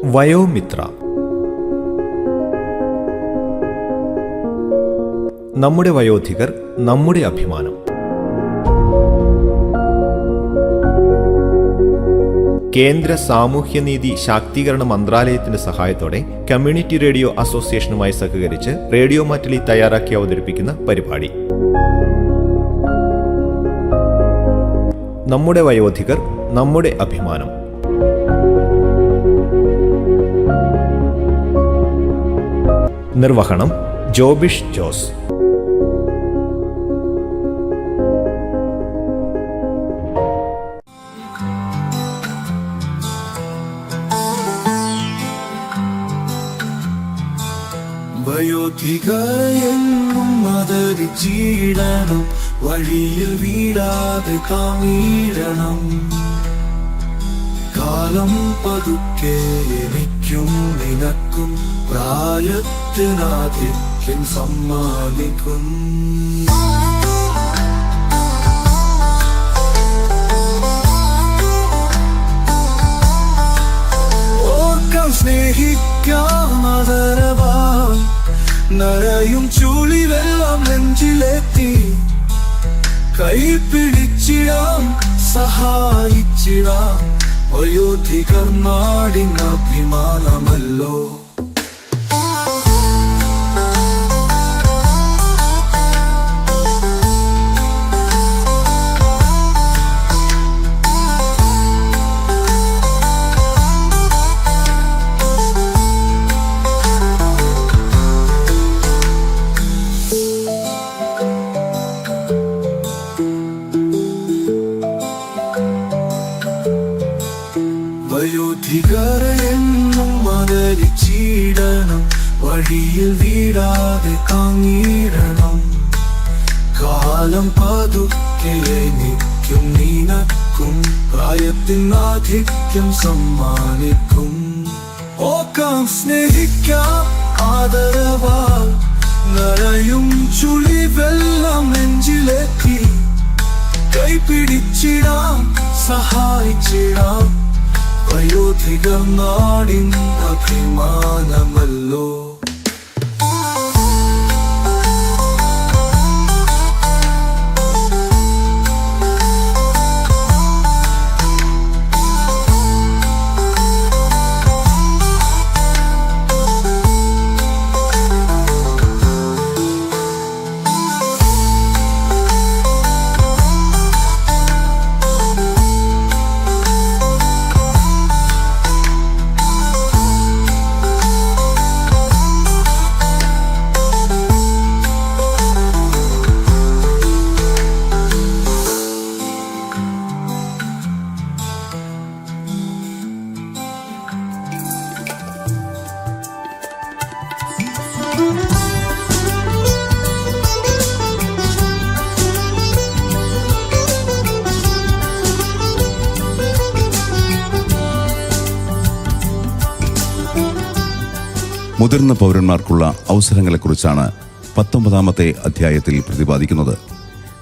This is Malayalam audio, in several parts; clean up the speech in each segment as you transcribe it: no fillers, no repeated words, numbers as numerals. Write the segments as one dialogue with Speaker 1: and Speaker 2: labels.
Speaker 1: വയോമിത്ര. നമ്മുടെ വയോധികർ നമ്മുടെ അഭിമാനം. കേന്ദ്ര സാമൂഹ്യനീതി ശാക്തീകരണ മന്ത്രാലയത്തിന്റെ സഹായത്തോടെ കമ്മ്യൂണിറ്റി റേഡിയോ അസോസിയേഷനുമായി സഹകരിച്ച് റേഡിയോ മാറ്റലി തയ്യാറാക്കി അവതരിപ്പിക്കുന്ന പരിപാടി നമ്മുടെ വയോധികർ നമ്മുടെ അഭിമാനം. നിർവഹണം ജോബിഷ് ജോസ്.
Speaker 2: വയോധികയെന്നും ആദരിച്ചിടണം, വഴിയിൽ വീഴാതെ കാമിടണം. കാലം പതുക്കെ എനിക്കും നിനക്കും പ്രായത്തിനാധിക്യം സമ്മാനിക്കും. ഓർക്കാം സ്നേഹിക്കാം ആദരവായി, നരയും ചുളിവെല്ലാം നെഞ്ചിലെത്തി. കൈപിടിച്ചിടാം സഹായിച്ചിടാം, വയോധികർ നാടിൻ അഭിമാനമല്ലോ. വയോധികരെന്നും ആദരിച്ചിടണം, വഴിയിൽ വീഴാതെ കാങ്ങിടണം. കാലം പതുക്കെ എനിക്കും നിനക്കും പ്രായത്തിനാധിക്യം സമ്മാനിക്കും. ഓക്കാം സ്നേഹിക്കാം ആദരവാൽ, നരയും ചുളിവെല്ലാം നെഞ്ചിലെത്തി. കൈപിടിച്ചിടാം സഹായിച്ചിടാം, വയോധികർ നാടിൻ അഭിമാനമല്ലോ.
Speaker 3: മുതിർന്ന പൗരന്മാർക്കുള്ള അവസരങ്ങളെക്കുറിച്ചാണ് 19ാമത്തെ അധ്യായത്തിൽ പ്രതിപാദിക്കുന്നത്.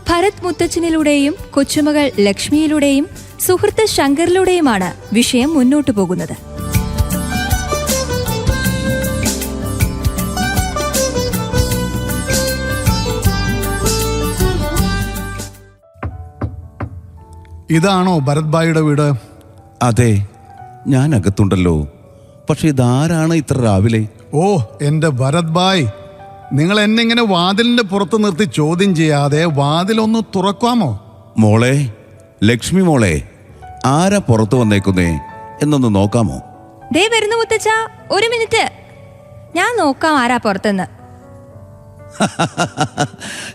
Speaker 4: ഭരത് മുത്തച്ഛനിലൂടെയും കൊച്ചുമകൾ ലക്ഷ്മിയിലൂടെയും സുഹൃത്ത് ശങ്കറിലൂടെയുമാണ് വിഷയം മുന്നോട്ടു പോകുന്നത്.
Speaker 5: ഇതാണോ ഭരത് ഭായിയുടെ വീട്?
Speaker 3: അതെ, ഞാൻ അകത്തുണ്ടല്ലോ. പക്ഷെ ഇതാരാണ് ഇത്ര രാവിലെ?
Speaker 5: ഓ എൻ്റെ ഭരത് ഭായ്, നിങ്ങൾ എന്നെ ഇങ്ങനെ വാതിലിന്റെ പുറത്ത് നിർത്തി ചോദ്യം ചെയ്യാതെ വാതിലൊന്ന് തുറക്കാമോ?
Speaker 3: മോളെ, ലക്ഷ്മി മോളെ, ആരാ പുറത്തു വന്നേക്കുന്നേ എന്നൊന്ന് നോക്കാമോ?
Speaker 4: ദേ വരുന്നു മുത്തച്ഛ, ഒരു മിനിറ്റ്, ഞാൻ നോക്കാം ആരാ പുറത്തുനിന്ന്.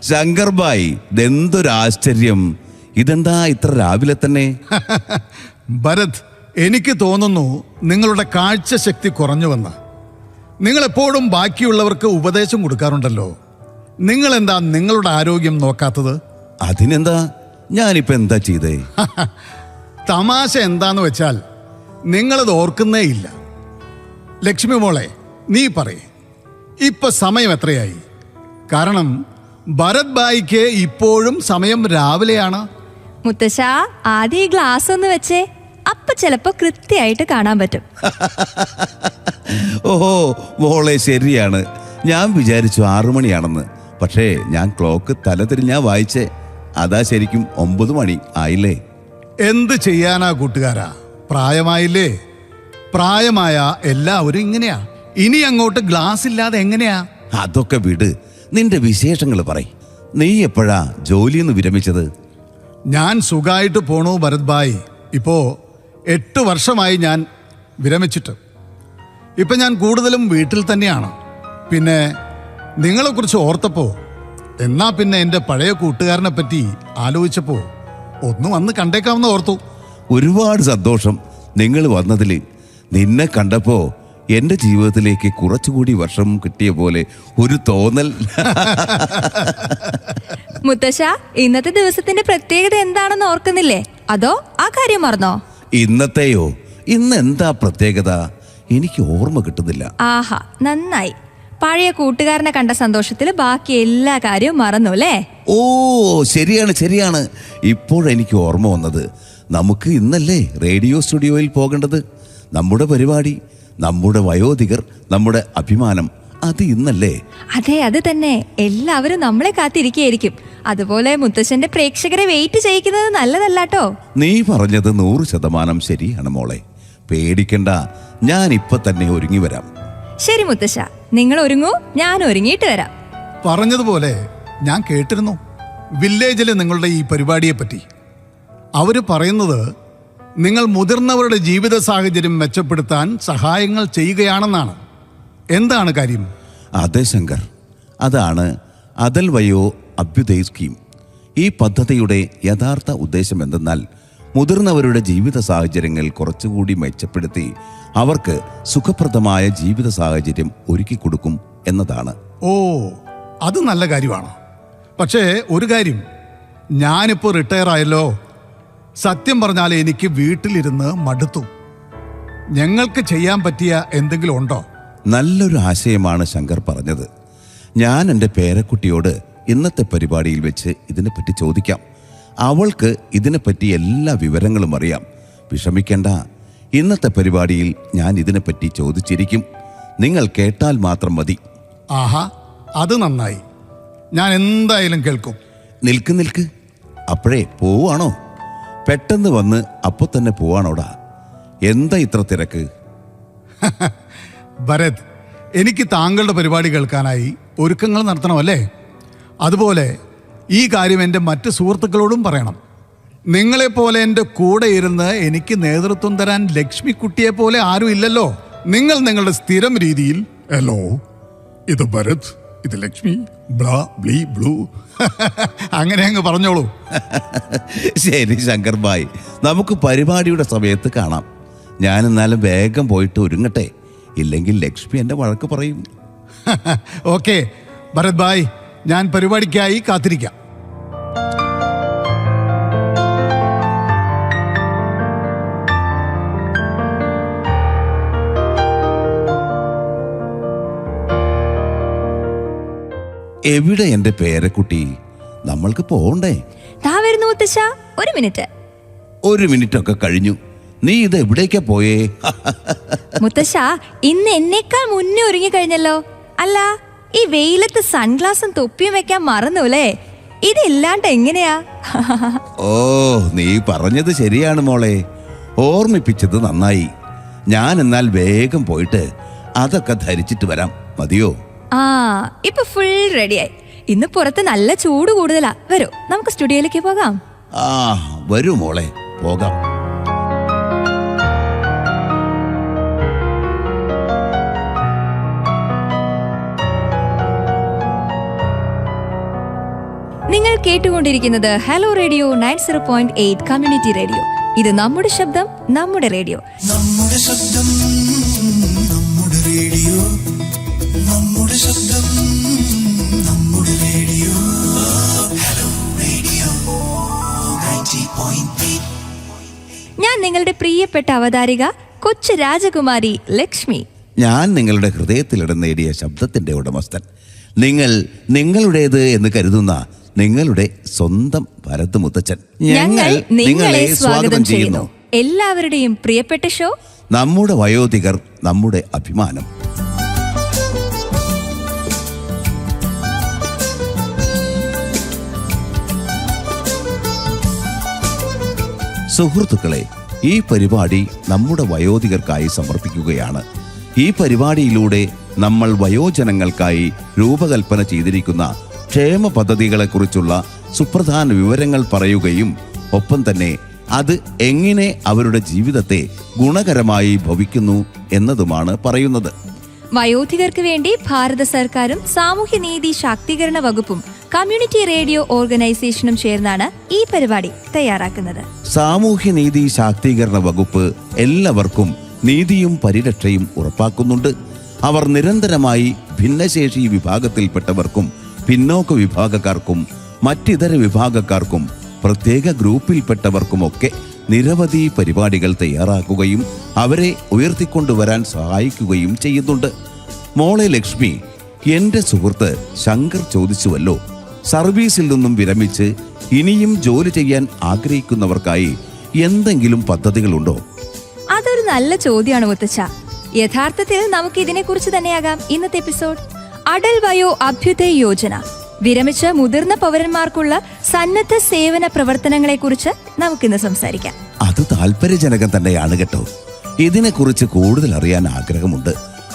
Speaker 3: ശങ്കർ ഭായ്, ഇതെന്തൊരാശ്ചര്യം! ഇതെന്താ ഇത്ര രാവിലെ തന്നെ?
Speaker 5: ഭരത്, എനിക്ക് തോന്നുന്നു നിങ്ങളുടെ കാഴ്ചശക്തി കുറഞ്ഞുവെന്ന്. നിങ്ങളെപ്പോഴും ബാക്കിയുള്ളവർക്ക് ഉപദേശം കൊടുക്കാറുണ്ടല്ലോ. നിങ്ങളെന്താ നിങ്ങളുടെ ആരോഗ്യം നോക്കാത്തത്?
Speaker 3: അതിനെന്താ, ഞാനിപ്പോ എന്താ ചെയ്തേ?
Speaker 5: തമാശ എന്താന്ന് വെച്ചാൽ നിങ്ങളത് ഓർക്കുന്നേ ഇല്ല. ലക്ഷ്മി മോളെ, നീ പറയേ, ഇപ്പൊ സമയം എത്രയായി? കാരണം ഭരത് ഭായിക്ക് ഇപ്പോഴും സമയം രാവിലെയാണ്.
Speaker 4: മുത്തശ്ശ, ആദ്യം ഈ ഗ്ലാസ് ഒന്ന് വെച്ചേ, അപ്പൊ അപ്പൊ ചിലപ്പോ കൃത്യമായിട്ട് കാണാൻ പറ്റും.
Speaker 3: ഓഹോ മോളെ ശരിയാണ്. ഞാൻ വിചാരിച്ചു 6 മണിയാണെന്ന്. പക്ഷേ ഞാൻ ക്ലോക്ക് തലതിരിഞ്ഞാ വായിച്ചേ. അതാ ശരിക്കും 9 മണി ആയില്ലേ.
Speaker 5: എന്ത് ചെയ്യാനാ കൂട്ടുകാരാ, പ്രായമായില്ലേ? പ്രായമായ എല്ലാവരും ഇങ്ങനെയാ. ഇനി അങ്ങോട്ട് ഗ്ലാസ് ഇല്ലാതെ എങ്ങനെയാ?
Speaker 3: അതൊക്കെ വിട്, നിന്റെ വിശേഷങ്ങൾ പറയ്. നീ എപ്പോഴാ ജോലിന്ന് വിരമിച്ചത്?
Speaker 5: ഞാൻ സുഖമായിട്ട് പോണു ഭരത് ഭായ്. ഇപ്പോ 8 വർഷമായി ഞാൻ വിരമിച്ചിട്ട്. ഇപ്പൊ ഞാൻ കൂടുതലും വീട്ടിൽ തന്നെയാണ്. പിന്നെ നിങ്ങളെക്കുറിച്ച് ഓർത്തപ്പോ, എന്നാ പിന്നെ എൻ്റെ പഴയ കൂട്ടുകാരനെ പറ്റി ആലോചിച്ചപ്പോ ഒന്ന് വന്ന് കണ്ടേക്കാമെന്ന് ഓർത്തു.
Speaker 3: ഒരുപാട് സന്തോഷം നിങ്ങൾ വന്നതിൽ. നിന്നെ കണ്ടപ്പോ എൻ്റെ ജീവിതത്തിലേക്ക് കുറച്ചുകൂടി വർഷം കിട്ടിയ പോലെ ഒരു തോന്നൽ.
Speaker 4: മുത്തശ്ശ, ഇന്നത്തെ ദിവസത്തിന്റെ പ്രത്യേകത എന്താണെന്ന് ഓർക്കുന്നില്ലേ? അതോ ആ കാര്യം മറന്നോ?
Speaker 3: ഇന്നത്തെയോ? ഇന്ന് എന്താ പ്രത്യേകത? എനിക്ക് ഓർമ്മ കിട്ടുന്നില്ല.
Speaker 4: ആഹാ, നന്നായി. പഴയ കൂട്ടുകാരനെ കണ്ട സന്തോഷത്തിൽ ബാക്കി എല്ലാ കാര്യവും മറന്നു അല്ലേ?
Speaker 3: ഓ ശരിയാണ്. ഇപ്പോഴെനിക്ക് ഓർമ്മ വന്നത്. നമുക്ക് ഇന്നല്ലേ റേഡിയോ സ്റ്റുഡിയോയിൽ പോകേണ്ടത്? നമ്മുടെ പരിപാടി, നമ്മുടെ വയോധികർ, നമ്മുടെ അഭിമാനം, അത് ഇന്നല്ലേ?
Speaker 4: അതെ, അത് തന്നെ. എല്ലാവരും നമ്മളെ കാത്തിരിക്കുകയായിരിക്കും. അതുപോലെ മുത്തശ്ശന്റെ പ്രേക്ഷകരെ വെയിറ്റ് ചെയ്യിക്കുന്നത് നല്ലതല്ലാട്ടോ.
Speaker 3: നീ പറഞ്ഞത് 100% ശരിയാണ് മോളെ. പേടിക്കണ്ട, ഞാൻ ഇപ്പൊ തന്നെ ഒരുങ്ങി വരാം.
Speaker 4: ശരി മുത്തശ്ശ, നിങ്ങൾ ഒരുങ്ങൂ, ഞാൻ ഒരുങ്ങിയിട്ട് വരാം.
Speaker 5: പറഞ്ഞതുപോലെ ഞാൻ കേട്ടിരുന്നു വില്ലേജിൽ നിങ്ങളുടെ ഈ പരിപാടിയെ പറ്റി. അവർ പറയുന്നത് നിങ്ങൾ മുതിർന്നവരുടെ ജീവിത സാഹചര്യം മെച്ചപ്പെടുത്താൻ സഹായങ്ങൾ ചെയ്യുകയാണെന്നാണ്. എന്താണ് കാര്യം?
Speaker 3: അതെ ശങ്കർ, അതാണ് അതൽ വയോ അഭ്യുദയ സ്കീം. ഈ പദ്ധതിയുടെ യഥാർത്ഥ ഉദ്ദേശം എന്തെന്നാൽ മുതിർന്നവരുടെ ജീവിത സാഹചര്യങ്ങൾ കുറച്ചുകൂടി മെച്ചപ്പെടുത്തി അവർക്ക് സുഖപ്രദമായ ജീവിത സാഹചര്യം ഒരുക്കി കൊടുക്കും എന്നതാണ്.
Speaker 5: ഓ, അത് നല്ല കാര്യമാണ്. പക്ഷേ ഒരു കാര്യം, ഞാനിപ്പോൾ റിട്ടയർ ആയല്ലോ. സത്യം പറഞ്ഞാൽ എനിക്ക് വീട്ടിലിരുന്ന് മടുത്തു. ഞങ്ങൾക്ക് ചെയ്യാൻ പറ്റിയ എന്തെങ്കിലും ഉണ്ടോ?
Speaker 3: നല്ലൊരു ആശയമാണ് ശങ്കർ പറഞ്ഞത്. ഞാൻ എൻ്റെ പേരക്കുട്ടിയോട് ഇന്നത്തെ പരിപാടിയിൽ വെച്ച് ഇതിനെപ്പറ്റി ചോദിക്കാം. അവൾക്ക് ഇതിനെപ്പറ്റി എല്ലാ വിവരങ്ങളും അറിയാം. വിഷമിക്കേണ്ട, ഇന്നത്തെ പരിപാടിയിൽ ഞാൻ ഇതിനെപ്പറ്റി ചോദിച്ചിരിക്കും. നിങ്ങൾ കേട്ടാൽ മാത്രം മതി.
Speaker 5: ആഹാ, അത് നന്നായി. ഞാൻ എന്തായാലും കേൾക്കും.
Speaker 3: നിൽക്ക്, അപ്പോഴേ പോവാണോ? പെട്ടെന്ന് വന്ന് അപ്പോൾ തന്നെ പോവാണോടാ? എന്താ ഇത്ര തിരക്ക്?
Speaker 5: ഭരത്, എനിക്ക് താങ്കളുടെ പരിപാടി കേൾക്കാനായി ഒരുക്കങ്ങൾ നടത്തണമല്ലേ? അതുപോലെ ഈ കാര്യം എൻ്റെ മറ്റ് സുഹൃത്തുക്കളോടും പറയണം. നിങ്ങളെപ്പോലെ എൻ്റെ കൂടെ ഇരുന്ന് എനിക്ക് നേതൃത്വം തരാൻ ലക്ഷ്മിക്കുട്ടിയെ പോലെ ആരും ഇല്ലല്ലോ. നിങ്ങൾ നിങ്ങളുടെ സ്ഥിരം രീതിയിൽ, ഹലോ ഇത് ഭരത്, ഇത് ലക്ഷ്മി, ബ്ലാ ബ്ലീ ബ്ലൂ, അങ്ങനെ അങ്ങ് പറഞ്ഞോളൂ.
Speaker 3: ശരി ശങ്കർ ഭായ്, നമുക്ക് പരിപാടിയുടെ സമയത്ത് കാണാം. ഞാൻ എന്നാലും വേഗം പോയിട്ട് ഒരുങ്ങട്ടെ, ഇല്ലെങ്കിൽ ലക്ഷ്മി എന്നെ വഴക്ക് പറയും.
Speaker 5: ഓക്കെ ഭരത് ഭായ്, ഞാൻ പരിപാടിക്കായി കാത്തിരിക്കാം.
Speaker 3: എവിടെ എൻ്റെ പേരക്കുട്ടി? നമ്മൾക്ക് പോകണ്ടേ?
Speaker 4: ദാ വരുന്നു മുത്തശ്ശ, ഒരു മിനിറ്റ്.
Speaker 3: 1 മിനിറ്റൊക്കെ കഴിഞ്ഞു. നീ ഇത് എവിടേക്കാ പോയേ?
Speaker 4: മുത്തശ്ശ, ഇന്ന് എന്നേക്കാൾ മുന്നേ ഒരുങ്ങി കഴിഞ്ഞല്ലോ. അല്ല, ഈ വെയിലത്ത് സൺഗ്ലാസും തൊപ്പിയും വെക്കാൻ മറന്നുല്ലേ? ഇതില്ലാണ്ട് എങ്ങനെയാ?
Speaker 3: ഓ, നീ പറഞ്ഞത് ശരിയാണ് മോളെ. ഓർമ്മിപ്പിച്ചത് നന്നായി. ഞാൻ എന്നാൽ വേഗം പോയിട്ട് അതൊക്കെ ധരിച്ചിട്ട് വരാം. മതിയോ?
Speaker 4: ആ, ഇപ്പൊ ഫുൾ റെഡിയായി. ഇന്ന് പുറത്ത് നല്ല ചൂട് കൂടുതലാ. വരൂ, നമുക്ക് സ്റ്റുഡിയോയിലേക്ക് പോകാം.
Speaker 3: ആ വരൂ മോളെ, പോകാം.
Speaker 4: നിങ്ങൾ കേട്ടുകൊണ്ടിരിക്കുന്നത് ഹലോ റേഡിയോ 90.8 കമ്മ്യൂണിറ്റി റേഡിയോ. ഇത് നമ്മുടെ ശബ്ദം, നമ്മുടെ റേഡിയോ.
Speaker 2: നമ്മുടെ ശബ്ദം, നമ്മുടെ റേഡിയോ, നമ്മുടെ ശബ്ദം, നമ്മുടെ റേഡിയോ. Hello radio 90.8.
Speaker 4: ഞാൻ നിങ്ങളുടെ പ്രിയപ്പെട്ട അവതാരിക കൊച്ചു രാജകുമാരി ലക്ഷ്മി.
Speaker 3: ഞാൻ നിങ്ങളുടെ ഹൃദയത്തിലിടം നേടിയ ശബ്ദത്തിന്റെ ഉടമസ്ഥൻ. നിങ്ങൾ നിങ്ങളുടേത് എന്ന് കരുതുന്ന നിങ്ങളുടെ സ്വന്തം ഭരത് മുത്തച്ഛൻ.
Speaker 4: ഞങ്ങൾ നിങ്ങളെ സ്വാഗതം ചെയ്യുന്നു. എല്ലാവരുടെയും പ്രിയപ്പെട്ട ഷോ
Speaker 3: നമ്മുടെ വയോധികർ നമ്മുടെ അഭിമാനം. സുഹൃത്തുക്കളെ, ഈ പരിപാടി നമ്മുടെ വയോധികർക്കായി സമർപ്പിക്കുകയാണ്. ഈ പരിപാടിയിലൂടെ നമ്മൾ വയോജനങ്ങൾക്കായി രൂപകൽപ്പന ചെയ്തിരിക്കുന്ന ക്ഷേമ പദ്ധതികളെക്കുറിച്ചുള്ള സുപ്രധാന വിവരങ്ങൾ പറയുകയും ഒപ്പം തന്നെ അത് എങ്ങനെ അവരുടെ ജീവിതത്തെ ഗുണകരമായി ഭവിക്കുന്നു എന്നതുമാണ് പറയുന്നത്.
Speaker 4: വയോധികർക്ക് വേണ്ടി ഭാരത സർക്കാരും സാമൂഹ്യനീതി ശാക്തീകരണ വകുപ്പും കമ്മ്യൂണിറ്റി റേഡിയോ ഓർഗനൈസേഷനും ചേർന്നാണ് ഈ പരിപാടി തയ്യാറാക്കുന്നത്.
Speaker 3: സാമൂഹ്യനീതി ശാക്തീകരണ വകുപ്പ് എല്ലാവർക്കും നീതിയും പരിരക്ഷയും ഉറപ്പാക്കുന്നുണ്ട്. അവർ നിരന്തരമായി ഭിന്നശേഷി വിഭാഗത്തിൽപ്പെട്ടവർക്കും പിന്നോക്ക വിഭാഗക്കാർക്കും മറ്റിതര വിഭാഗക്കാർക്കും പ്രത്യേക ഗ്രൂപ്പിൽപ്പെട്ടവർക്കുമൊക്കെ നിരവധി പരിപാടികൾ തയ്യാറാക്കുകയും അവരെ ഉയർത്തിക്കൊണ്ടുവരാൻ സഹായിക്കുകയും ചെയ്യുന്നുണ്ട്. മോളെ ലക്ഷ്മി, എന്റെ സുഹൃത്ത് ശങ്കർ ചോദിച്ചുവല്ലോ, സർവീസിൽ നിന്നും വിരമിച്ച് ഇനിയും ജോലി ചെയ്യാൻ ആഗ്രഹിക്കുന്നവർക്കായി എന്തെങ്കിലും പദ്ധതികളുണ്ടോ?
Speaker 4: അതൊരു നല്ല ചോദ്യമാണ് മുത്തച്ഛ. യഥാർത്ഥത്തിൽ നമുക്ക് ഇതിനെക്കുറിച്ച് തന്നെയാകാം ഇന്നത്തെ എപ്പിസോഡ്. അടൽ വയോ അഭ്യുദയ യോജന, വിരമിച്ച മുതിർന്ന പൗരന്മാർക്കുള്ള സന്നദ്ധ സേവന പ്രവർത്തനങ്ങളെക്കുറിച്ച് നമുക്കിന്ന് സംസാരിക്കാം.
Speaker 3: അത് താല്പര്യജനകം തന്നെയാണ് കേട്ടോ. ഇതിനെക്കുറിച്ച് കൂടുതൽ അറിയാൻ ആഗ്രഹമുണ്ട്.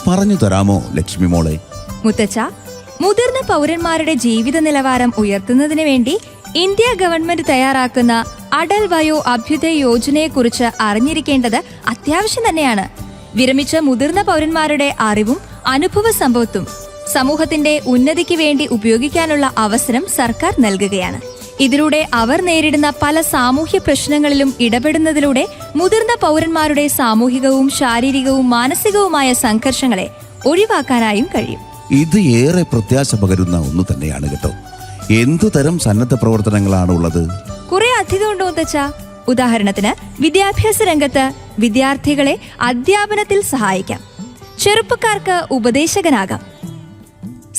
Speaker 3: പറഞ്ഞു തരാമോ ലക്ഷ്മി മോളെ?
Speaker 4: മുത്തച്ഛ, മുതിർന്ന പൗരന്മാരുടെ ജീവിത നിലവാരം ഉയർത്തുന്നതിന് വേണ്ടി ഇന്ത്യ ഗവൺമെന്റ് തയ്യാറാക്കുന്ന അടൽ വയോ അഭ്യുദയ യോജനയെക്കുറിച്ച് അറിഞ്ഞിരിക്കേണ്ടത് അത്യാവശ്യം തന്നെയാണ്. വിരമിച്ച മുതിർന്ന പൗരന്മാരുടെ അറിവും അനുഭവ സമ്പത്തും സമൂഹത്തിന്റെ ഉന്നതിക്ക് വേണ്ടി ഉപയോഗിക്കാനുള്ള അവസരം സർക്കാർ നൽകുകയാണ്. ഇതിലൂടെ അവർ നേരിടുന്ന പല സാമൂഹ്യ പ്രശ്നങ്ങളിലും ഇടപെടുന്നതിലൂടെ മുതിർന്ന പൗരന്മാരുടെ സാമൂഹികവും ശാരീരികവും മാനസികവുമായ സംഘർഷങ്ങളെ ഒഴിവാക്കാനായും കഴിയും.
Speaker 3: ഇത് ഏറെ പ്രത്യാശ പകരുന്ന ഒന്ന് തന്നെയാണ് കേട്ടോ. എന്തുതരം സന്നദ്ധ പ്രവർത്തനങ്ങളാണ് ഉള്ളത്?
Speaker 4: കുറെ അധികം ഉണ്ടോ മുത്തച്ഛ. ഉദാഹരണത്തിന്, വിദ്യാഭ്യാസ രംഗത്ത് വിദ്യാർത്ഥികളെ അധ്യാപനത്തിൽ സഹായിക്കാം. ചെറുപ്പക്കാർക്ക് ഉപദേശകനാകാം.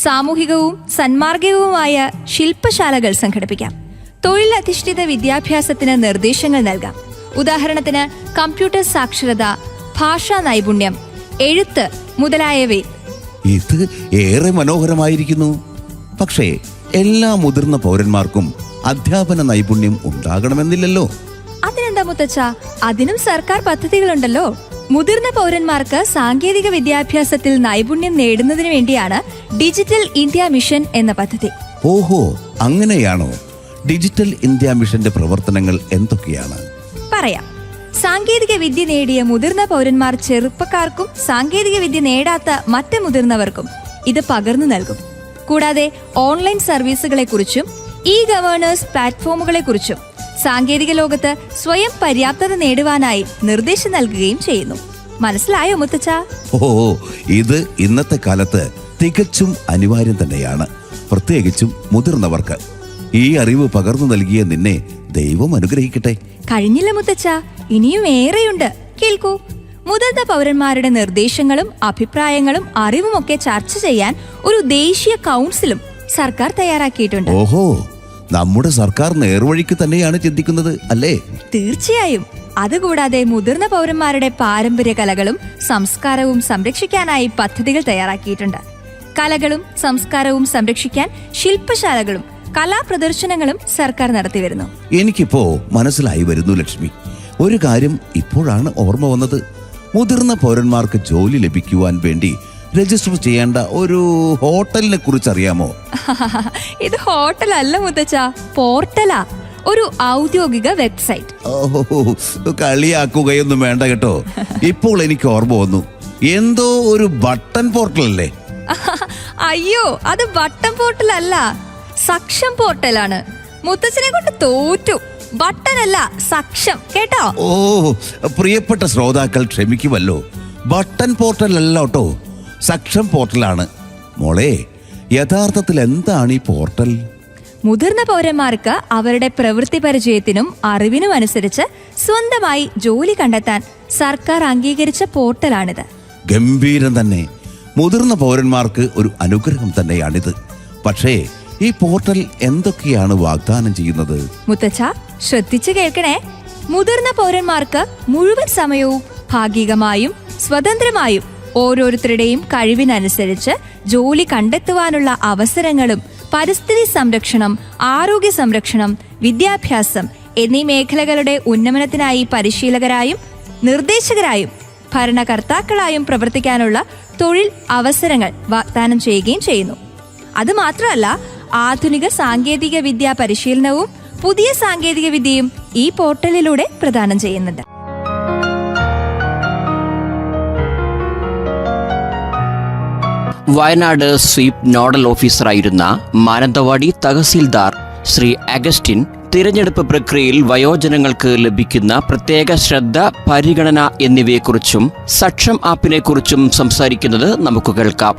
Speaker 4: സാമൂഹികവും സന്മാർഗികവുമായ ശില്പശാലകൾ സംഘടിപ്പിക്കാം. തൊഴിലധിഷ്ഠിത വിദ്യാഭ്യാസത്തിന് നിർദ്ദേശങ്ങൾ നൽകാം. ഉദാഹരണത്തിന്, കമ്പ്യൂട്ടർ സാക്ഷരത, ഭാഷാ നൈപുണ്യം, എഴുത്ത് മുതലായവയിൽ.
Speaker 3: ഇത് ഏറെ മനോഹരമായിരിക്കുന്നു. പക്ഷേ എല്ലാ മുതിർന്ന പൗരന്മാർക്കും അധ്യാപന നൈപുണ്യം ഉണ്ടാകണമെന്നില്ലല്ലോ.
Speaker 4: അതിനെന്താ മുത്തച്ഛ, അതിനും സർക്കാർ പദ്ധതികളുണ്ടല്ലോ. മുതിർന്ന പൗരന്മാർക്ക് സാങ്കേതിക വിദ്യാഭ്യാസത്തിൽ നൈപുണ്യം നേടുന്നതിന് വേണ്ടിയാണ് ഡിജിറ്റൽ ഇന്ത്യ മിഷൻ എന്ന പദ്ധതി.
Speaker 3: ഓഹോ, അങ്ങനെയാണോ? ഡിജിറ്റൽ ഇന്ത്യ മിഷന്റെ പ്രവർത്തനങ്ങൾ എന്തൊക്കെയാണ്?
Speaker 4: പറയാം. സാങ്കേതിക വിദ്യ നേടിയ മുതിർന്ന പൗരന്മാർ ചെറുപ്പക്കാർക്കും സാങ്കേതിക വിദ്യ നേടാത്ത മറ്റ് മുതിർന്നവർക്കും ഇത് പകർന്നു നൽകും. കൂടാതെ ഓൺലൈൻ സർവീസുകളെക്കുറിച്ചും ഇ ഗവേണേഴ്സ് പ്ലാറ്റ്ഫോമുകളെക്കുറിച്ചും സാങ്കേതിക ലോകത്ത് സ്വയം പര്യാപ്തത നേടുവാനായി നിർദ്ദേശം നൽകുകയും ചെയ്യുന്നു. മനസ്സിലായോ മുത്തച്ഛ?
Speaker 3: ഓ, ഇത് ഇന്നത്തെ കാലത്ത് തികച്ചും അനിവാര്യം തന്നെയാണ്, പ്രത്യേകിച്ചും മുതിർന്നവർക്ക്. ഈ അറിവ് പകർന്നു നൽകിയ നിന്നെ ദൈവം അനുഗ്രഹിക്കട്ടെ.
Speaker 4: കഴിഞ്ഞില്ല മുത്തച്ഛ, ഇനിയും ഏറെയുണ്ട്. കേൾക്കൂ. മുതിർന്ന പൗരന്മാരുടെ നിർദ്ദേശങ്ങളും അഭിപ്രായങ്ങളും അറിവുമൊക്കെ ചർച്ച ചെയ്യാൻ ഒരു ദേശീയ കൗൺസിലും സർക്കാർ തയ്യാറാക്കിയിട്ടുണ്ട്.
Speaker 3: ഓഹോ, നമ്മുടെ സർക്കാർ നേർവഴിക്ക് തന്നെയാണ് ചിന്തിക്കുന്നത് അല്ലേ?
Speaker 4: തീർച്ചയായും. അതുകൂടാതെ മുതിർന്ന പൗരന്മാരുടെ പാരമ്പര്യ കലകളും സംസ്കാരവും സംരക്ഷിക്കാനായി പദ്ധതികൾ തയ്യാറാക്കിയിട്ടുണ്ട്. കലകളും സംസ്കാരവും സംരക്ഷിക്കാൻ ശില്പശാലകളും കലാപ്രദർശനങ്ങളും സർക്കാർ നടത്തിവരുന്നു.
Speaker 3: എനിക്കിപ്പോ മനസ്സിലായി വരുന്നു ലക്ഷ്മി. ഒരു കാര്യം ഇപ്പോഴാണ് ഓർമ്മ വന്നത്. മുതിർന്ന പൗരന്മാർക്ക് ജോലി ലഭിക്കുവാൻ വേണ്ടി രജിസ്റ്റർ ചെയ്യേണ്ട ഒരു ഹോട്ടലിനെ കുറിച്ച് അറിയാമോ?
Speaker 4: ഇത് ഹോട്ടലല്ല മുത്തച്ഛ, പോർട്ടലാ. ഒരു ഔദ്യോഗിക വെബ്സൈറ്റ്.
Speaker 3: ഓഹോ, കളിയാക്കുകയൊന്നും വേണ്ട കേട്ടോ. ഇപ്പോൾ എനിക്ക് ഓർമ്മ വന്നു. എന്തോ ഒരു ബട്ടൺ പോർട്ടൽ അല്ലേ?
Speaker 4: അയ്യോ, അത് ബട്ടൺ പോർട്ടൽ അല്ല, സക്ഷം പോർട്ടലാണ്. മുത്തച്ഛനെ കൊണ്ട് തോറ്റു. ബട്ടൺ അല്ല, സക്ഷം, കേട്ടോ?
Speaker 3: ഓ, പ്രിയപ്പെട്ട ശ്രോതാക്കൾ ക്ഷമിക്കുമല്ലോ. ബട്ടൺ പോർട്ടൽ അല്ല കേട്ടോ, സക്ഷം പോർട്ടലാണ്. മോളെ, യഥാർത്ഥത്തിൽ എന്താണ് ഈ പോർട്ടൽ?
Speaker 4: മുതിർന്ന പൗരന്മാർക്ക് അവരുടെ പ്രവൃത്തി പരിചയത്തിനും അറിവിനും അനുസരിച്ച് സ്വന്തമായി ജോലി കണ്ടെത്താൻ സർക്കാർ അംഗീകരിച്ച പോർട്ടലാണിത്.
Speaker 3: ഗംഭീരം തന്നെ. മുതിർന്ന പൗരന്മാർക്ക് ഒരു അനുഗ്രഹം തന്നെയാണിത്. പക്ഷേ ഈ പോർട്ടൽ എന്തൊക്കെയാണ് വാഗ്ദാനം ചെയ്യുന്നത്?
Speaker 4: മുത്തച്ഛ, ശ്രദ്ധിച്ചു കേൾക്കണേ. മുതിർന്ന പൗരന്മാർക്ക് മുഴുവൻ സമയവും ഭാഗികമായും സ്വതന്ത്രമായും ഓരോരുത്തരുടെയും കഴിവിനനുസരിച്ച് ജോലി കണ്ടെത്തുവാനുള്ള അവസരങ്ങളും പരിസ്ഥിതി സംരക്ഷണം, ആരോഗ്യ സംരക്ഷണം, വിദ്യാഭ്യാസം എന്നീ മേഖലകളുടെ ഉന്നമനത്തിനായി പരിശീലകരായും നിർദ്ദേശകരായും ഭരണകർത്താക്കളായും പ്രവർത്തിക്കാനുള്ള തൊഴിൽ അവസരങ്ങൾ വാഗ്ദാനം ചെയ്യുകയും ചെയ്യുന്നു. അതുമാത്രമല്ല, ആധുനിക സാങ്കേതിക വിദ്യാ പരിശീലനവും പുതിയ സാങ്കേതിക വിദ്യയും ഈ പോർട്ടലിലൂടെ പ്രദാനം ചെയ്യുന്നുണ്ട്.
Speaker 6: വയനാട് സ്വീപ് നോഡൽ ഓഫീസറായിരുന്ന മാനന്തവാടി തഹസീൽദാർ ശ്രീ അഗസ്റ്റിൻ തിരഞ്ഞെടുപ്പ് പ്രക്രിയയിൽ വയോജനങ്ങൾക്ക് ലഭിക്കുന്ന പ്രത്യേക ശ്രദ്ധ, പരിഗണന എന്നിവയെക്കുറിച്ചും സക്ഷം ആപ്പിനെക്കുറിച്ചും സംസാരിക്കുന്നത് നമുക്ക് കേൾക്കാം.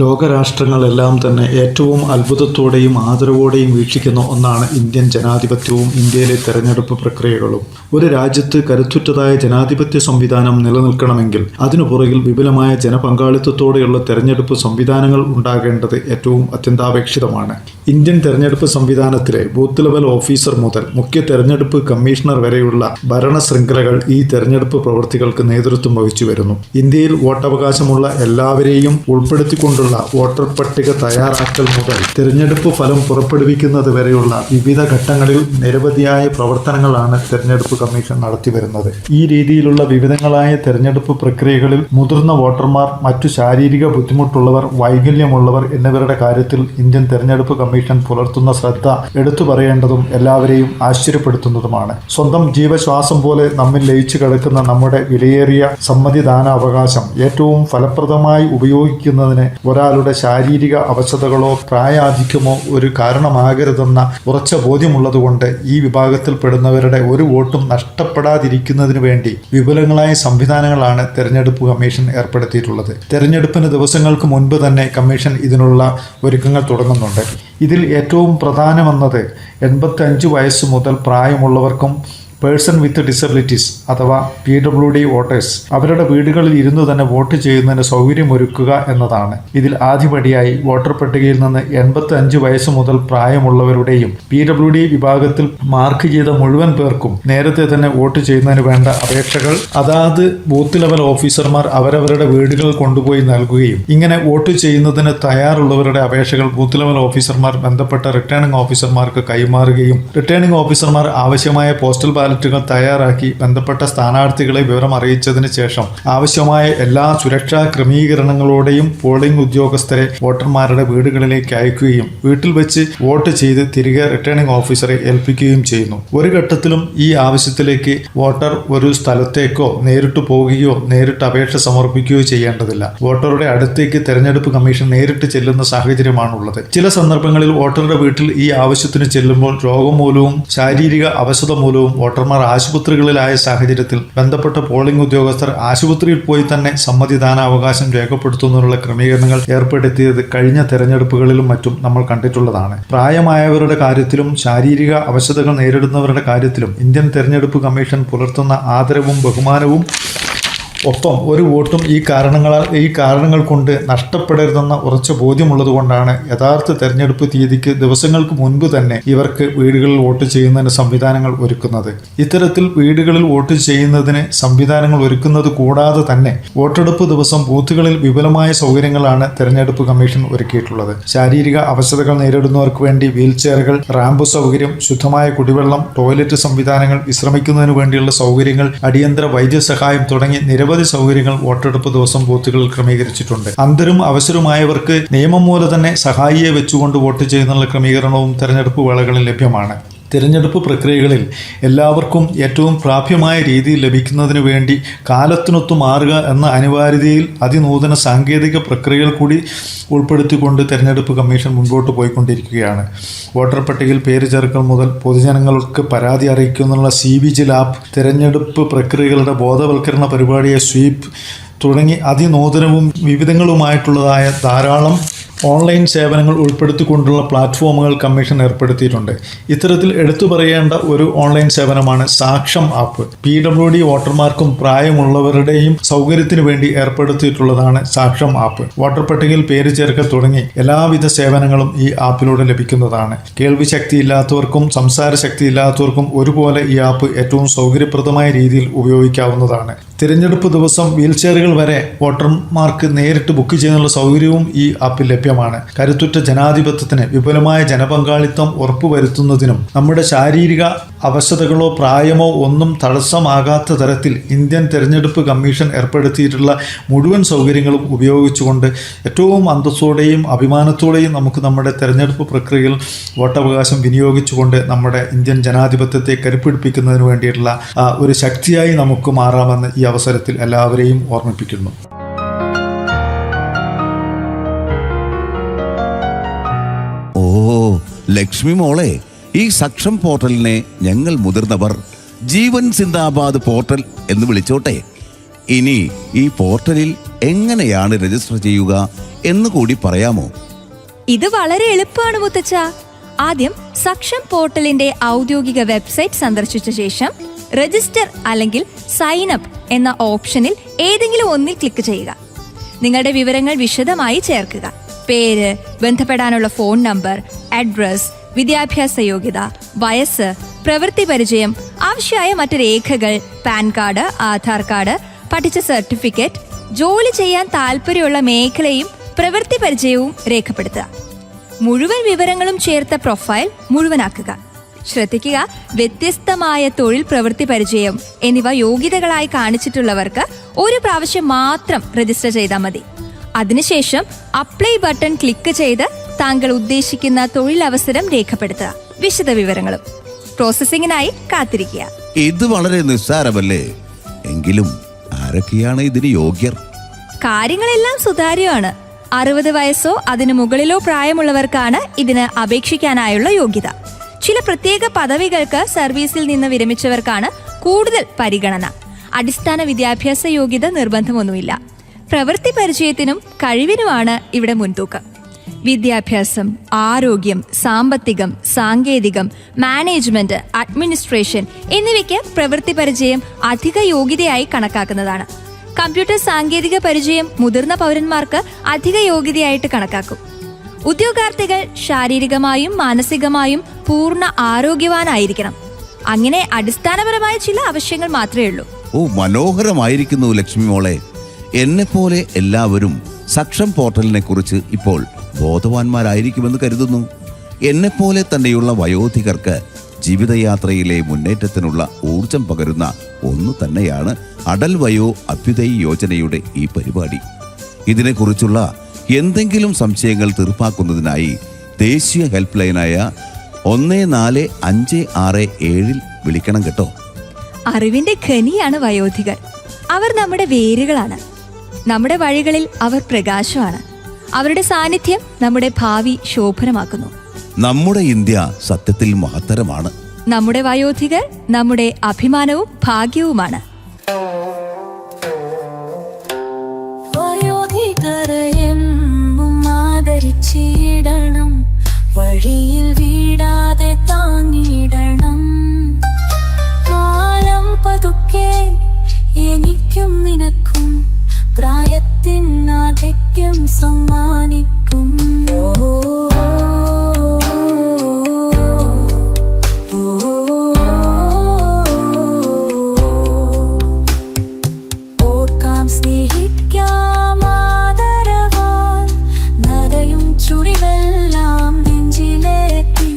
Speaker 7: ലോകരാഷ്ട്രങ്ങളെല്ലാം തന്നെ ഏറ്റവും അത്ഭുതത്തോടെയും ആദരവോടെയും വീക്ഷിക്കുന്ന ഒന്നാണ് ഇന്ത്യൻ ജനാധിപത്യവും ഇന്ത്യയിലെ തെരഞ്ഞെടുപ്പ് പ്രക്രിയകളും. ഒരു രാജ്യത്ത് കരുത്തുറ്റതായ ജനാധിപത്യ സംവിധാനം നിലനിൽക്കണമെങ്കിൽ അതിനു പുറകിൽ വിപുലമായ ജനപങ്കാളിത്തത്തോടെയുള്ള തെരഞ്ഞെടുപ്പ് സംവിധാനങ്ങൾ ഉണ്ടാകേണ്ടത് ഏറ്റവും അത്യന്താപേക്ഷിതമാണ്. ഇന്ത്യൻ തെരഞ്ഞെടുപ്പ് സംവിധാനത്തിലെ ബൂത്ത് ലെവൽ ഓഫീസർ മുതൽ മുഖ്യ തെരഞ്ഞെടുപ്പ് കമ്മീഷണർ വരെയുള്ള ഭരണ ശൃംഖലകൾ ഈ തെരഞ്ഞെടുപ്പ് പ്രവൃത്തികൾക്ക് നേതൃത്വം വഹിച്ചു വരുന്നു. ഇന്ത്യയിൽ വോട്ടവകാശമുള്ള എല്ലാവരെയും ഉൾപ്പെടുത്തിക്കൊണ്ടുള്ള വോട്ടർ പട്ടിക തയ്യാറാക്കൽ മുതൽ തെരഞ്ഞെടുപ്പ് ഫലം പുറപ്പെടുവിക്കുന്നത് വരെയുള്ള വിവിധ ഘട്ടങ്ങളിൽ നിരവധിയായ പ്രവർത്തനങ്ങളാണ് തെരഞ്ഞെടുപ്പ് കമ്മീഷൻ നടത്തിവരുന്നത്. ഈ രീതിയിലുള്ള വിവിധങ്ങളായ തെരഞ്ഞെടുപ്പ് പ്രക്രിയകളിൽ മുതിർന്ന വോട്ടർമാർ, മറ്റു ശാരീരിക ബുദ്ധിമുട്ടുള്ളവർ, വൈകല്യമുള്ളവർ എന്നിവരുടെ കാര്യത്തിൽ ഇന്ത്യൻ തെരഞ്ഞെടുപ്പ് കമ്മീഷൻ പുലർത്തുന്ന ശ്രദ്ധ എടുത്തു പറയേണ്ടതും എല്ലാവരെയും ആശ്ചര്യപ്പെടുത്തുന്നതുമാണ്. സ്വന്തം ജീവശ്വാസം പോലെ നമ്മിൽ ലയിച്ചു കിടക്കുന്ന നമ്മുടെ വിലയേറിയ സമ്മതിദാനാവകാശം ഏറ്റവും ഫലപ്രദമായി ഉപയോഗിക്കുന്നതിന് ഒരാളുടെ ശാരീരിക അവശതകളോ പ്രായാധിക്യമോ ഒരു കാരണമാകരുതെന്ന ഉറച്ച ബോധ്യമുള്ളതുകൊണ്ട് ഈ വിഭാഗത്തിൽപ്പെടുന്നവരുടെ ഒരു വോട്ടും നഷ്ടപ്പെടാതിരിക്കുന്നതിനു വേണ്ടി വിപുലങ്ങളായ സംവിധാനങ്ങളാണ് തെരഞ്ഞെടുപ്പ് കമ്മീഷൻ ഏർപ്പെടുത്തിയിട്ടുള്ളത്. തെരഞ്ഞെടുപ്പിന് ദിവസങ്ങൾക്ക് മുൻപ് തന്നെ കമ്മീഷൻ ഇതിനുള്ള ഒരുക്കങ്ങൾ തുടങ്ങുന്നുണ്ട്. ഇതിൽ ഏറ്റവും പ്രധാനമെന്നത് 85 വയസ്സ് മുതൽ പ്രായമുള്ളവർക്കും പേഴ്സൺ വിത്ത് ഡിസബിലിറ്റീസ് അഥവാ PWD വോട്ടേഴ്സ് അവരുടെ വീടുകളിൽ ഇരുന്നു തന്നെ വോട്ട് ചെയ്യുന്നതിന് സൗകര്യമൊരുക്കുക എന്നതാണ്. ഇതിൽ ആദ്യപടിയായി വോട്ടർ പട്ടികയിൽ നിന്ന് 85 വയസ്സ് മുതൽ പ്രായമുള്ളവരുടെയും PWD വിഭാഗത്തിൽ മാർക്ക് ചെയ്ത മുഴുവൻ പേർക്കും നേരത്തെ തന്നെ വോട്ട് ചെയ്യുന്നതിന് വേണ്ട അപേക്ഷകൾ അതാത് ബൂത്ത് ലെവൽ ഓഫീസർമാർ അവരവരുടെ വീടുകളിൽ കൊണ്ടുപോയി നൽകുകയും ഇങ്ങനെ വോട്ട് ചെയ്യുന്നതിന് തയ്യാറുള്ളവരുടെ അപേക്ഷകൾ ബൂത്ത് ലെവൽ ഓഫീസർമാർ ബന്ധപ്പെട്ട റിട്ടേണിംഗ് ഓഫീസർമാർക്ക് കൈമാറുകയും റിട്ടേണിംഗ് ഓഫീസർമാർ ആവശ്യമായ പോസ്റ്റൽ ബാലറ്റുകൾ തയ്യാറാക്കി ബന്ധപ്പെട്ട സ്ഥാനാർത്ഥികളെ വിവരം അറിയിച്ചതിന് ശേഷം ആവശ്യമായ എല്ലാ സുരക്ഷാ ക്രമീകരണങ്ങളോടെയും പോളിംഗ് ഉദ്യോഗസ്ഥരെ വോട്ടർമാരുടെ വീടുകളിലേക്ക് അയക്കുകയും വീട്ടിൽ വെച്ച് വോട്ട് ചെയ്ത് തിരികെ റിട്ടേണിംഗ് ഓഫീസറെ ഏൽപ്പിക്കുകയും ചെയ്യുന്നു. ഒരു ഘട്ടത്തിലും ഈ ആവശ്യത്തിലേക്ക് വോട്ടർ ഒരു സ്ഥലത്തേക്കോ നേരിട്ട് പോകുകയോ നേരിട്ട് അപേക്ഷ സമർപ്പിക്കുകയോ ചെയ്യേണ്ടതില്ല. വോട്ടറുടെ അടുത്തേക്ക് തെരഞ്ഞെടുപ്പ് കമ്മീഷൻ നേരിട്ട് ചെല്ലുന്ന സാഹചര്യമാണുള്ളത്. ചില സന്ദർഭങ്ങളിൽ വോട്ടറുടെ വീട്ടിൽ ഈ ആവശ്യത്തിന് ചെല്ലുമ്പോൾ രോഗം മൂലവും ശാരീരിക അവശത മൂലവും വോട്ടർമാർ ആശുപത്രികളിലായ സാഹചര്യത്തിൽ ബന്ധപ്പെട്ട പോളിംഗ് ഉദ്യോഗസ്ഥർ ആശുപത്രിയിൽ പോയി തന്നെ സമ്മതിദാനാവകാശം രേഖപ്പെടുത്തുന്നതിനുള്ള ക്രമീകരണങ്ങൾ ഏർപ്പെടുത്തിയത് കഴിഞ്ഞ തെരഞ്ഞെടുപ്പുകളിലും മറ്റും നമ്മൾ കണ്ടിട്ടുള്ളതാണ്. പ്രായമായവരുടെ കാര്യത്തിലും ശാരീരിക അവശതകൾ നേരിടുന്നവരുടെ കാര്യത്തിലും ഇന്ത്യൻ തെരഞ്ഞെടുപ്പ് കമ്മീഷൻ പുലർത്തുന്ന ആദരവും ബഹുമാനവും ഒപ്പം ഒരു വോട്ടും ഈ കാരണങ്ങൾ കൊണ്ട് നഷ്ടപ്പെടരുതെന്ന ഉറച്ച ബോധ്യമുള്ളതുകൊണ്ടാണ് യഥാർത്ഥ തെരഞ്ഞെടുപ്പ് തീയതിക്ക് ദിവസങ്ങൾക്ക് മുൻപ് തന്നെ ഇവർക്ക് വീടുകളിൽ വോട്ട് ചെയ്യുന്നതിന് സംവിധാനങ്ങൾ ഒരുക്കുന്നത്. ഇത്തരത്തിൽ വീടുകളിൽ വോട്ട് ചെയ്യുന്നതിന് സംവിധാനങ്ങൾ ഒരുക്കുന്നത് കൂടാതെ തന്നെ വോട്ടെടുപ്പ് ദിവസം ബൂത്തുകളിൽ വിപുലമായ സൗകര്യങ്ങളാണ് തെരഞ്ഞെടുപ്പ് കമ്മീഷൻ ഒരുക്കിയിട്ടുള്ളത്. ശാരീരിക അവശതകൾ നേരിടുന്നവർക്ക് വേണ്ടി വീൽചെയറുകൾ, റാമ്പ് സൗകര്യം, ശുദ്ധമായ കുടിവെള്ളം, ടോയ്ലറ്റ് സംവിധാനങ്ങൾ, വിശ്രമിക്കുന്നതിന് വേണ്ടിയുള്ള സൗകര്യങ്ങൾ, അടിയന്തര വൈദ്യസഹായം തുടങ്ങി നിരവധി സൗകര്യങ്ങൾ വോട്ടെടുപ്പ് ദിവസം ബൂത്തുകളിൽ ക്രമീകരിച്ചിട്ടുണ്ട്. അന്ധരും അവശരുമായവർക്ക് നിയമം മൂലം തന്നെ സഹായിയെ വെച്ചുകൊണ്ട് വോട്ട് ചെയ്യുന്നതിനുള്ള ക്രമീകരണവും തെരഞ്ഞെടുപ്പ് വേളകളിൽ ലഭ്യമാണ്. തിരഞ്ഞെടുപ്പ് പ്രക്രിയകളിൽ എല്ലാവർക്കും ഏറ്റവും പ്രാപ്യമായ രീതിയിൽ ലഭിക്കുന്നതിന് വേണ്ടി കാലത്തിനൊത്തു മാറുക എന്ന അനിവാര്യതയിൽ അതിനൂതന സാങ്കേതിക പ്രക്രിയകൾ കൂടി ഉൾപ്പെടുത്തിക്കൊണ്ട് തെരഞ്ഞെടുപ്പ് കമ്മീഷൻ മുൻപോട്ട് പോയിക്കൊണ്ടിരിക്കുകയാണ്. വോട്ടർ പട്ടികയിൽ പേര് ചേർക്കൽ മുതൽ പൊതുജനങ്ങൾക്ക് പരാതി അറിയിക്കുന്നതിനുള്ള CVGIL ആപ്പ്, തിരഞ്ഞെടുപ്പ് പ്രക്രിയകളുടെ ബോധവൽക്കരണ പരിപാടിയെ സ്വീപ് തുടങ്ങി അതിനൂതനവും വിവിധങ്ങളുമായിട്ടുള്ളതായ ധാരാളം ഓൺലൈൻ സേവനങ്ങൾ ഉൾപ്പെടുത്തിക്കൊണ്ടുള്ള പ്ലാറ്റ്ഫോമുകൾ കമ്മീഷൻ ഏർപ്പെടുത്തിയിട്ടുണ്ട്. ഇത്തരത്തിൽ എടുത്തു പറയേണ്ട ഒരു ഓൺലൈൻ സേവനമാണ് സാക്ഷം ആപ്പ്. PWD വോട്ടർമാർക്കും പ്രായമുള്ളവരുടെയും സൗകര്യത്തിനു വേണ്ടി ഏർപ്പെടുത്തിയിട്ടുള്ളതാണ് സാക്ഷം ആപ്പ്. വോട്ടർ പട്ടികയിൽ പേര് ചേർക്കൽ തുടങ്ങി എല്ലാവിധ സേവനങ്ങളും ഈ ആപ്പിലൂടെ ലഭിക്കുന്നതാണ്. കേൾവി ശക്തിയില്ലാത്തവർക്കും സംസാര ശക്തിയില്ലാത്തവർക്കും ഒരുപോലെ ഈ ആപ്പ് ഏറ്റവും സൗകര്യപ്രദമായ രീതിയിൽ ഉപയോഗിക്കാവുന്നതാണ്. തിരഞ്ഞെടുപ്പ് ദിവസം വീൽചെയറുകൾ വരെ വോട്ടർമാർക്ക് നേരിട്ട് ബുക്ക് ചെയ്യാനുള്ള സൗകര്യവും ഈ ആപ്പിൽ ലഭ്യമാണ്. കരുത്തുറ്റ ജനാധിപത്യത്തിന് വിപുലമായ ജനപങ്കാളിത്തം ഉറപ്പുവരുത്തുന്നതിനും നമ്മുടെ ശാരീരിക അവശതകളോ പ്രായമോ ഒന്നും തടസ്സമാകാത്ത തരത്തിൽ ഇന്ത്യൻ തിരഞ്ഞെടുപ്പ് കമ്മീഷൻ ഏർപ്പെടുത്തിയിട്ടുള്ള മുഴുവൻ സൗകര്യങ്ങളും ഉപയോഗിച്ചുകൊണ്ട് ഏറ്റവും അന്തസ്സോടെയും അഭിമാനത്തോടെയും നമുക്ക് നമ്മുടെ തിരഞ്ഞെടുപ്പ് പ്രക്രിയയിൽ വോട്ടവകാശം വിനിയോഗിച്ചുകൊണ്ട് നമ്മുടെ ഇന്ത്യൻ ജനാധിപത്യത്തെ കരുപ്പിടിപ്പിക്കുന്നതിന് വേണ്ടിയിട്ടുള്ള ഒരു ശക്തിയായി നമുക്ക് മാറാമെന്ന് ഈ അവസരത്തിൽ എല്ലാവരെയും ഓർമ്മിപ്പിക്കുന്നു.
Speaker 3: ഓ ലക്ഷ്മി മോളെ, ഈ സക്ഷം പോർട്ടലിനെ ഞങ്ങൾ മുതിർന്നവർ ജീവൻ സിന്ദാബാദ് പോർട്ടൽ എന്ന് വിളിച്ചോട്ടെ. ഇനി ഈ പോർട്ടലിൽ എങ്ങനെയാണ് രജിസ്റ്റർ ചെയ്യുക എന്ന് കൂടി പറയാമോ?
Speaker 4: ഇത് വളരെ എളുപ്പമാണ് മുത്തച്ഛ. ആദ്യം സക്ഷം പോർട്ടലിന്റെ ഔദ്യോഗിക വെബ്സൈറ്റ് സന്ദർശിച്ച ശേഷം രജിസ്റ്റർ അല്ലെങ്കിൽ സൈൻ അപ്പ് എന്ന ഓപ്ഷനിൽ ഏതെങ്കിലും ഒന്നിൽ ക്ലിക്ക് ചെയ്യുക. നിങ്ങളുടെ വിവരങ്ങൾ വിശദമായി ചേർക്കുക. പേര്, ബന്ധപ്പെടാനുള്ള ഫോൺ നമ്പർ, അഡ്രസ്, വിദ്യാഭ്യാസ യോഗ്യത, വയസ്സ്, പ്രവൃത്തി പരിചയം, ആവശ്യമായ മറ്റ് രേഖകൾ, പാൻ കാർഡ്, ആധാർ കാർഡ്, പഠിച്ച സർട്ടിഫിക്കറ്റ്, ജോലി ചെയ്യാൻ താല്പര്യമുള്ള മേഖലയും പ്രവൃത്തി പരിചയവും രേഖപ്പെടുത്തുക. മുഴുവൻ വിവരങ്ങളും ചേർത്ത പ്രൊഫൈൽ മുഴുവനാക്കുക. ശ്രദ്ധിക്കുക, വ്യത്യസ്തമായ തൊഴിൽ, പ്രവൃത്തി പരിചയം എന്നിവ യോഗ്യതകളായി കാണിച്ചിട്ടുള്ളവർക്ക് ഒരു പ്രാവശ്യം മാത്രം രജിസ്റ്റർ ചെയ്താൽ മതി. അതിനുശേഷം അപ്ലൈ ബട്ടൺ ക്ലിക്ക് ചെയ്ത് താങ്കൾ ഉദ്ദേശിക്കുന്ന തൊഴിലവസരം രേഖപ്പെടുത്തുക. വിശദ വിവരങ്ങളും പ്രോസസ്സിംഗിനായി കാത്തിരിക്കുക.
Speaker 3: ഇത് വളരെ നിസ്സാരമല്ലേ? എങ്കിലും ആരൊക്കെയാണ് ഇതിന് യോഗ്യർ?
Speaker 4: കാര്യങ്ങളെല്ലാം സുതാര്യമാണ്. 60 വയസ്സോ അതിനു മുകളിലോ പ്രായമുള്ളവർക്കാണ് ഇതിന് അപേക്ഷിക്കാനായുള്ള യോഗ്യത. ചില പ്രത്യേക പദവികൾക്ക് സർവീസിൽ നിന്ന് വിരമിച്ചവർക്കാണ് കൂടുതൽ പരിഗണന. അടിസ്ഥാന വിദ്യാഭ്യാസ യോഗ്യത നിർബന്ധമൊന്നുമില്ല. പ്രവൃത്തി പരിചയത്തിനും കഴിവിനുമാണ് ഇവിടെ മുൻതൂക്കം. വിദ്യാഭ്യാസം, ആരോഗ്യം, സാമ്പത്തികം, സാങ്കേതികം, മാനേജ്മെന്റ്, അഡ്മിനിസ്ട്രേഷൻ എന്നിവയ്ക്ക് പ്രവൃത്തി പരിചയം അധിക യോഗ്യതയായി കണക്കാക്കുന്നതാണ്. കമ്പ്യൂട്ടർ സാങ്കേതിക പരിചയം മുതിർന്ന പൗരന്മാർക്ക് അധിക യോഗ്യതയായിട്ട് കണക്കാക്കും. ഉദ്യോഗാർത്ഥികൾ ശാരീരികമായും മാനസികമായും പൂർണ്ണ ആരോഗ്യവാനായിരിക്കണം. അങ്ങനെ അടിസ്ഥാനപരമായ ചില ആവശ്യങ്ങൾ മാത്രമേ ഉള്ളൂ.
Speaker 3: ഓ, മനോഹരമായിരിക്കുന്നു ലക്ഷ്മി മോളെ. എന്നെപ്പോലെ എല്ലാവരും സക്ഷം പോർട്ടലിനെ കുറിച്ച് ഇപ്പോൾ ബോധവാന്മാരായിരിക്കുമെന്ന് കരുതുന്നു. എന്നെപ്പോലെ തന്നെയുള്ള വയോധികർക്ക് ജീവിതയാത്രയിലെ മുന്നേറ്റത്തിനുള്ള ഊർജം പകരുന്ന ഒന്നു തന്നെയാണ് അടൽ വയോ അഭ്യുദയ് യോജനയുടെ ഈ പരിപാടി. ഇതിനെക്കുറിച്ചുള്ള എന്തെങ്കിലും സംശയങ്ങൾ തീർപ്പാക്കുന്നതിനായി ദേശീയ ഹെൽപ്പ് ലൈനായ 14567 വിളിക്കണം കേട്ടോ.
Speaker 4: അറിവിന്റെ ഖനിയാണ് വയോധികർ. അവർ നമ്മുടെ വേരുകളാണ്. നമ്മുടെ വഴികളിൽ അവർ പ്രകാശമാണ്. അവരുടെ സാന്നിധ്യം നമ്മുടെ ഭാവി ശോഭനമാക്കുന്നു.
Speaker 3: നമ്മുടെ ഇന്ത്യ സത്യത്തിൽ മഹത്തരമാണ്.
Speaker 4: നമ്മുടെ വയോധികർ നമ്മുടെ അഭിമാനവും ഭാഗ്യവുമാണ്.
Speaker 8: ആദരിച്ചിടണം, വഴിയിൽ വീടാതെ താങ്ങിടണം. കാലം പതുക്കെ എനിക്കും നിനക്കും പ്രായത്തിനാധിക്യം സമ്മാനിക്കും. ഓർക്കാം, സ്നേഹിക്കാം, ആദരവാൽ നരയും ചുടിവെല്ലാം നെഞ്ചിലേറ്റി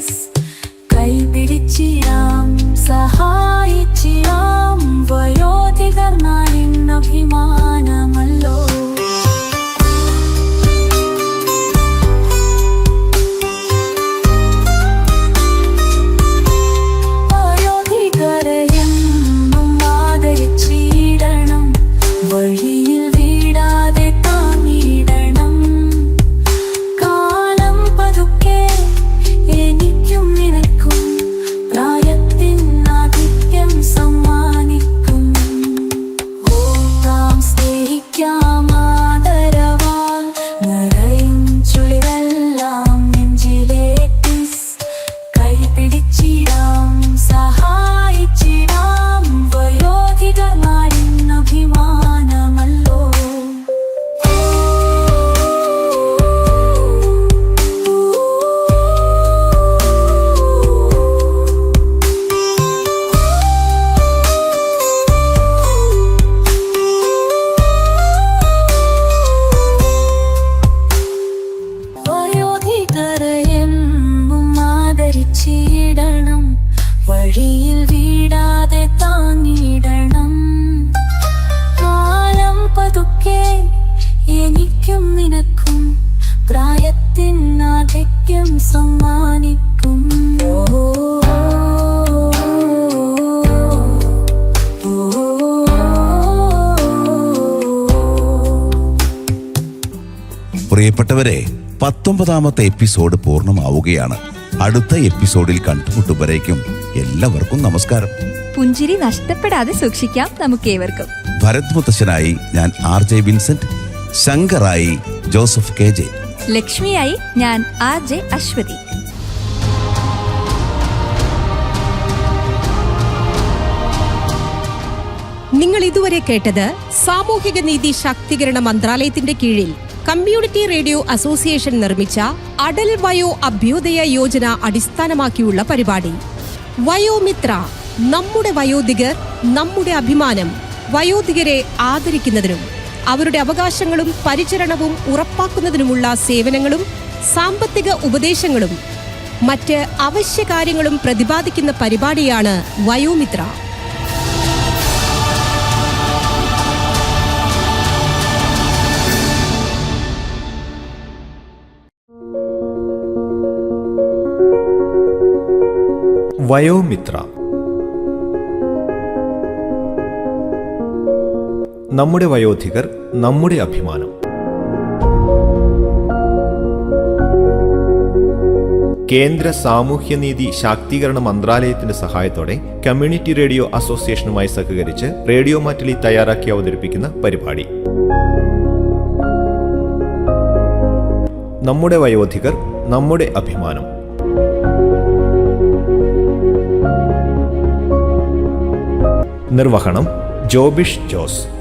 Speaker 8: വഴിയിൽ വീടാതെ താങ്ങിടണം. കാലം പതുക്കെ എനിക്കും നിനക്കും പ്രായത്തിൻ ആധിക്യം സമ്മാനിക്കും.
Speaker 3: പ്രിയപ്പെട്ടവരെ, 19ാമത്തെ എപ്പിസോഡ് പൂർണ്ണമാവുകയാണ്. അടുത്ത എപ്പിസോഡിൽ കണ്ടുമുട്ടുമ്പോഴേക്കും എല്ലാവർക്കും നമസ്കാരം.
Speaker 4: പുഞ്ചിരി നഷ്ടപ്പെടാതെ സൂക്ഷിക്കാം നമുക്കേവർക്കും.
Speaker 3: ഭരത് മുത്തശ്ശനായി ഞാൻ RJ വിൻസെന്റ്, ശങ്കറായി ജോസഫ് KJ,
Speaker 4: ലക്ഷ്മിയായി ഞാൻ RJ അശ്വതി.
Speaker 9: നിങ്ങൾ ഇതുവരെ കേട്ടത് സാമൂഹിക നീതി ശാക്തീകരണ മന്ത്രാലയത്തിന്റെ കീഴിൽ കമ്മ്യൂണിറ്റി റേഡിയോ അസോസിയേഷൻ നിർമ്മിച്ച അടൽ വയോ അഭ്യുദയ യോജന അടിസ്ഥാനമാക്കിയുള്ള പരിപാടി വയോമിത്ര. നമ്മുടെ വയോധികർ നമ്മുടെ അഭിമാനം. വയോധികരെ ആദരിക്കുന്നതിനും അവരുടെ അവകാശങ്ങളും പരിചരണവും ഉറപ്പാക്കുന്നതിനുമുള്ള സേവനങ്ങളും സാമ്പത്തിക ഉപദേശങ്ങളും മറ്റ് അവശ്യ കാര്യങ്ങളും പ്രതിപാദിക്കുന്ന പരിപാടിയാണ് വയോമിത്ര.
Speaker 1: വയോമിത്ര. നമ്മുടെ വയോധികർ നമ്മുടെ അഭിമാനം. കേന്ദ്ര സാമൂഹ്യനീതി ശാക്തീകരണ മന്ത്രാലയത്തിന്റെ സഹായത്തോടെ കമ്മ്യൂണിറ്റി റേഡിയോ അസോസിയേഷനുമായി സഹകരിച്ച് റേഡിയോ മാറ്റലി തയ്യാറാക്കി അവതരിപ്പിക്കുന്ന പരിപാടി നമ്മുടെ വയോധികർ നമ്മുടെ അഭിമാനം. നിർവഹണം ജോബിഷ് ജോസ്.